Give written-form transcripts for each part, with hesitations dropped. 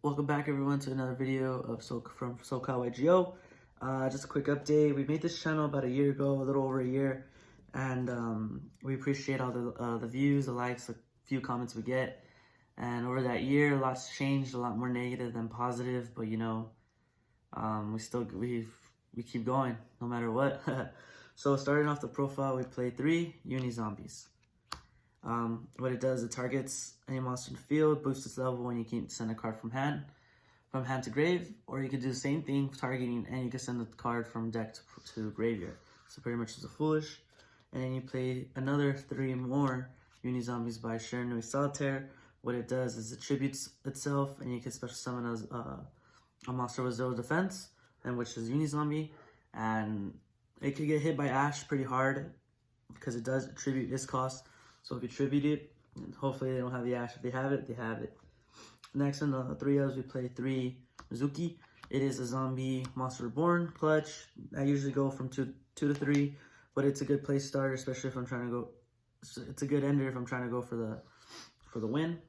Welcome back everyone to another video of from SoCal YGO. Just a quick update. We made this channel about a year ago, a little over a year, and we appreciate all the views, the likes, the few comments we get. And over that year, a lot's changed, a lot more negative than positive. But you know, we keep going no matter what. So starting off the profile, we played 3 Uni Zombies. What it does, it targets any monster in the field, boosts its level when you can send a card from hand to grave, or you could do the same thing targeting and you can send the card from deck to graveyard. So pretty much it's a foolish. And then you play another 3 more Uni Zombies by Shiranui Solitaire. What it does is it tributes itself, and you can special summon as a monster with 0 defense, and which is Uni Zombie, and it could get hit by Ash pretty hard because it does tribute its cost. So if you tribute it, hopefully they don't have the Ash. If they have it, they have it. Next in the 3Os, we play 3 Mizuki. It is a zombie monster reborn clutch. I usually go from 2 to 3, but it's a good place starter, especially if I'm trying to go. It's a good ender if I'm trying to go for the win.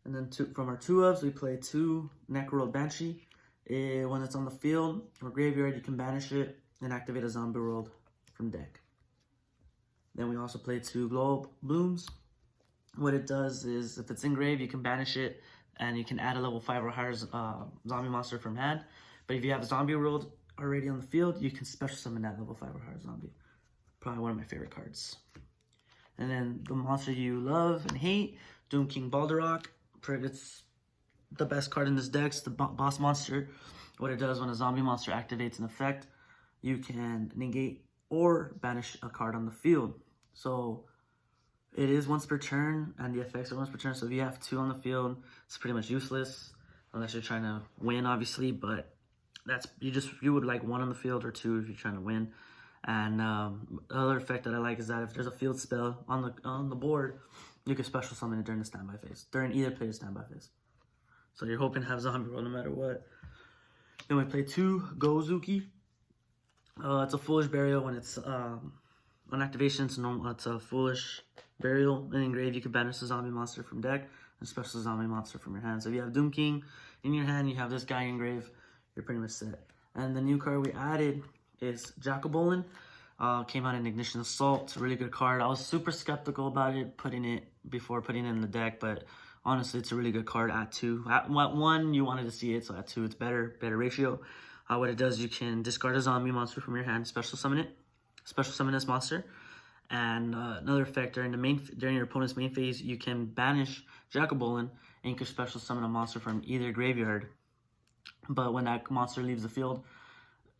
And then from our 2Os, we play 2 Necro Banshee. When it's on the field or graveyard, you can banish it and activate a zombie world from deck. Then we also play 2 Glow Blooms. What it does is, if it's in grave, you can banish it, and you can add a level 5 or higher zombie monster from hand. But if you have a zombie world already on the field, you can special summon that level 5 or higher zombie. Probably one of my favorite cards. And then the monster you love and hate, Doom King Balderok. It's the best card in this deck. It's the boss monster. What it does, when a zombie monster activates an effect, you can negate or banish a card on the field. So it is once per turn, and the effects are once per turn. So if you have 2 on the field, it's pretty much useless unless you're trying to win, obviously. But that's you would like 1 on the field or 2 if you're trying to win. And the other effect that I like is that if there's a field spell on the board, you can special summon it during the standby phase, during either player's standby phase. So you're hoping to have zombie roll no matter what. Then we play 2 Gozuki. It's a foolish burial. When it's on activation, it's a foolish burial. And in grave, you can banish the zombie monster from deck and special zombie monster from your hand. So if you have Doom King in your hand, you have this guy in grave, you're pretty much set. And the new card we added is Jacobolin. Came out in Ignition Assault. It's a really good card. I was super skeptical about it before putting it in the deck, but honestly, it's a really good card at 2. At 1, you wanted to see it, so at 2, it's better ratio. What it does, you can discard a zombie monster from your hand, special summon this monster. And another effect, during your opponent's main phase, you can banish Jacobolin, and you can special summon a monster from either graveyard. But when that monster leaves the field,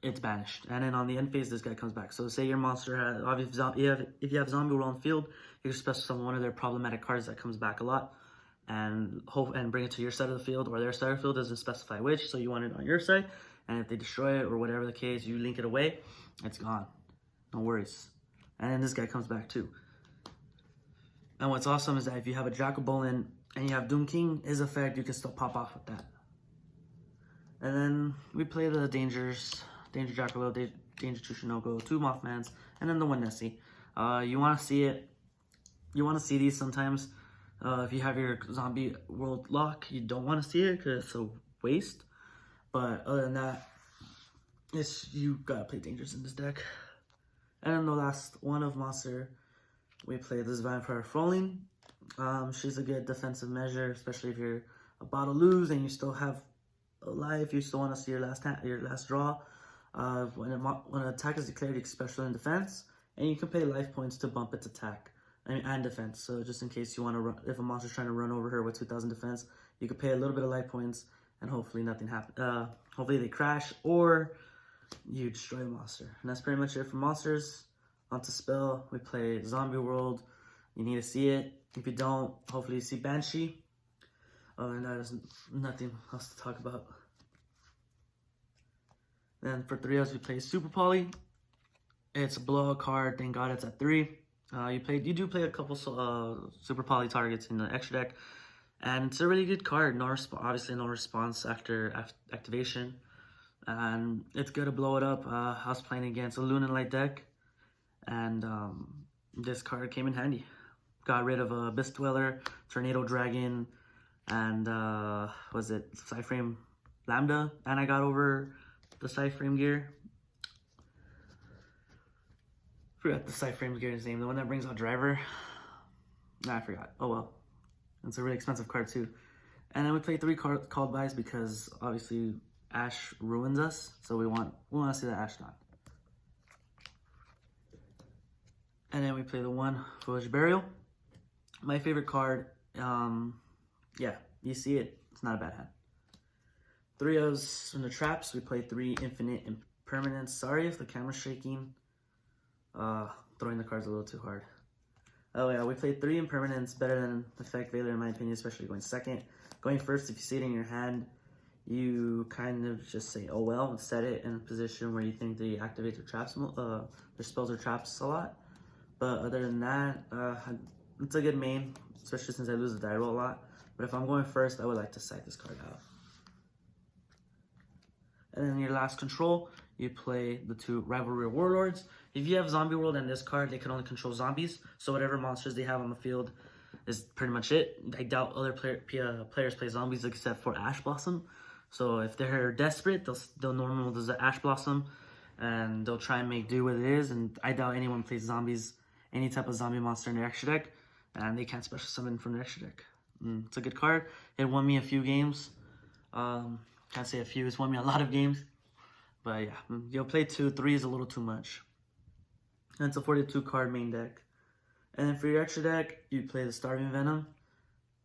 it's banished. And then on the end phase, this guy comes back. So say your monster has, if you have zombie world on the field, you can special summon one of their problematic cards that comes back a lot, and bring it to your side of the field, or their side of the field. Doesn't specify which, so you want it on your side. And if they destroy it or whatever the case, you link it away, it's gone. No worries. And then this guy comes back too. And what's awesome is that if you have a Jacobolin and you have Doom King, his effect, you can still pop off with that. And then we play the Danger Jackalope, Danger Tsuchinoko, 2 Mothmans, and then the 1 Nessie. You want to see it. You want to see these sometimes. If you have your zombie world lock, you don't want to see it because it's a waste. But other than that, you gotta play Dangers in this deck. And then the last one of monster, we play this Vampire Falling. She's a good defensive measure, especially if you're about to lose and you still have a life. You still want to see your last draw. When an attack is declared, you can special in defense, and you can pay life points to bump its attack and defense. So just in case you want to run, if a monster's trying to run over her with 2,000 defense, you can pay a little bit of life points, and hopefully nothing happens. Hopefully they crash or you destroy the monster. And that's pretty much it for monsters. On to spell, we play Zombie World. You need to see it. If you don't, hopefully you see Banshee. Other than that, there's nothing else to talk about. Then for 3Os, we play Super Poly. It's a blowout card. Thank God it's at 3. You do play a couple Super Poly targets in the extra deck. And it's a really good card. Obviously no response after activation. And it's good to blow it up. I was playing against a Lunalight deck, and this card came in handy. Got rid of a Abyss Dweller, Tornado Dragon, and was it Cyframe Lambda, and I got over the Cyframe gear. Forgot the Cyframe gear's name, the one that brings out Driver. Nah, I forgot. Oh well. It's a really expensive card too. And then we play 3 called buys because obviously Ash ruins us, so we want to see the Ash not. And then we play the 1 Foolish Burial. My favorite card. Yeah, you see it. It's not a bad hand. 3 O's from the traps. We play 3 Infinite Impermanence. Sorry if the camera's shaking. Throwing the cards a little too hard. Oh yeah, we played 3 Impermanence, better than Effect Veiler in my opinion, especially going second. Going first, if you see it in your hand, you kind of just say, oh well, and set it in a position where you think they activate their traps, their spells or traps a lot. But other than that, it's a good main, especially since I lose the die roll a lot. But if I'm going first, I would like to side this card out. And then your last control, you play the 2 Rivalry Warlords. If you have Zombie World and this card, they can only control zombies. So whatever monsters they have on the field is pretty much it. I doubt other players play zombies except for Ash Blossom. So if they're desperate, they'll normally do the Ash Blossom and they'll try and make do with it is. And I doubt anyone plays zombies, any type of zombie monster in their extra deck, and they can't special summon from their extra deck. It's a good card. It won me a few games. Can't say a few, it's won me a lot of games. But yeah, you'll play 2, 3 is a little too much. And it's a 42 card main deck. And then for your extra deck, you play the Starving Venom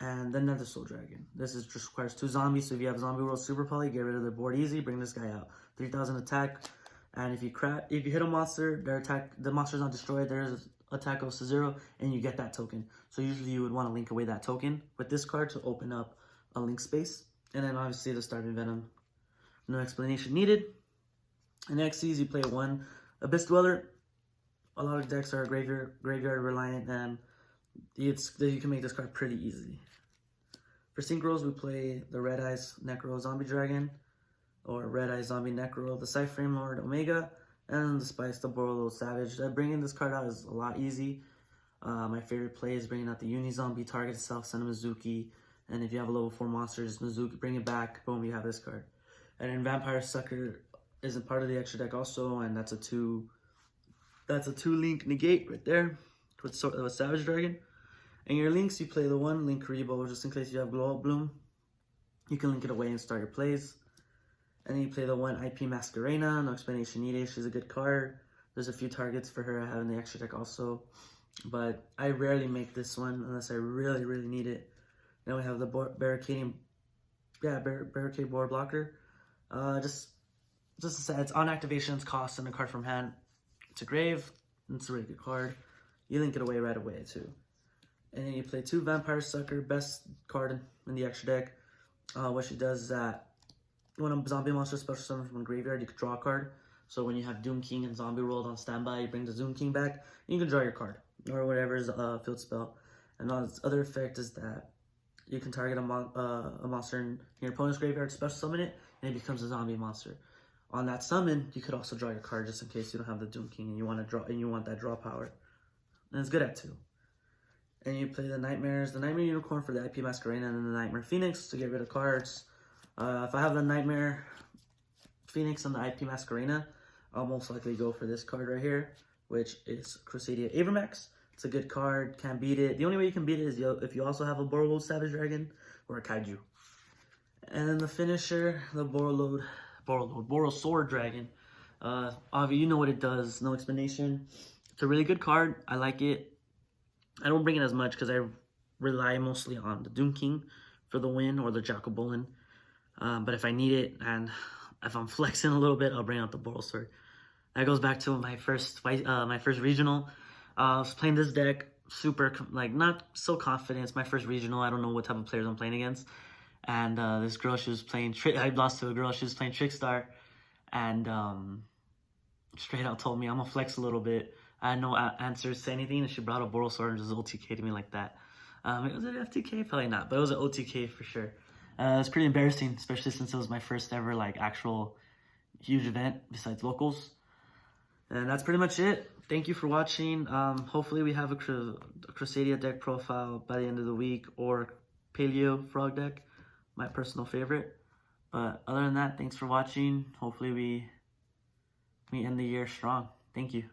and the Nether Soul Dragon. This just requires 2 zombies, so if you have Zombie World Super Poly, get rid of the board easy, bring this guy out. 3000 attack, and if you hit a monster, the monster's not destroyed, there's attack goes to 0, and you get that token. So usually you would want to link away that token with this card to open up a link space. And then obviously the Starving Venom, no explanation needed. And next is you play 1 Abyss Dweller. A lot of decks are graveyard reliant, and you can make this card pretty easily. For synchros, we play the Red Eyes Necro Zombie Dragon, or Red Eyes Zombie Necro, the Cyframe Lord Omega, and the Spice the Borolo Savage. Bringing this card out is a lot easy. My favorite play is bringing out the Uni Zombie, target itself, send a Mizuki, and if you have a level 4 monster, just Mizuki, bring it back, boom, you have this card. And then Vampire Sucker isn't part of the extra deck also, and that's a 2 link negate right there with Savage Dragon. And your links, you play the 1 Link Karibo, just in case you have Glow Up Bloom. You can link it away and start your plays. And then you play the 1 IP Masquerena, no explanation needed. She's a good card. There's a few targets for her I have in the extra deck also. But I rarely make this one unless I really, really need it. Then we have the Barricade Board Blocker. Just to say, it's on activations, cost, and a card from hand to grave. It's a really good card. You link it away right away too. And then you play 2 Vampire Sucker, best card in the extra deck. What she does is that when a zombie monster special summon from a graveyard, you can draw a card. So when you have Doom King and Zombie World on standby, you bring the Doom King back, and you can draw your card or whatever's field spell. And its other effect is that you can target a monster in your opponent's graveyard, special summon it, and it becomes a zombie monster. On that summon, you could also draw your card just in case you don't have the Doom King and you want to draw, and you want that draw power. And it's good at 2. And you play the Nightmares, the Nightmare Unicorn for the IP Masquerena, and then the Nightmare Phoenix to get rid of cards. If I have the Nightmare Phoenix and the IP Masquerena, I'll most likely go for this card right here, which is Crusadia Avermax. It's a good card, can't beat it. The only way you can beat it is if you also have a Borolo Savage Dragon or a Kaiju. And then the finisher, the Borosword Dragon. Obviously, you know what it does, no explanation. It's a really good card, I like it. I don't bring it as much because I rely mostly on the Doom King for the win or the Jacobulin. But if I need it and if I'm flexing a little bit, I'll bring out the Borosword. That goes back to my first regional. I was playing this deck, super, not so confident. It's my first regional. I don't know what type of players I'm playing against. And this girl, she was playing, I lost to a girl, she was playing Trickstar. And straight out told me, I'm going to flex a little bit. I had no answers to anything, and she brought a Borosword and just OTK'd me like that. Was it FTK? Probably not, but it was an OTK for sure. It was pretty embarrassing, especially since it was my first ever actual huge event besides locals. And that's pretty much it. Thank you for watching. Hopefully we have a Crusadia deck profile by the end of the week, or Paleo Frog deck, my personal favorite. But other than that, thanks for watching. Hopefully we end the year strong. Thank you.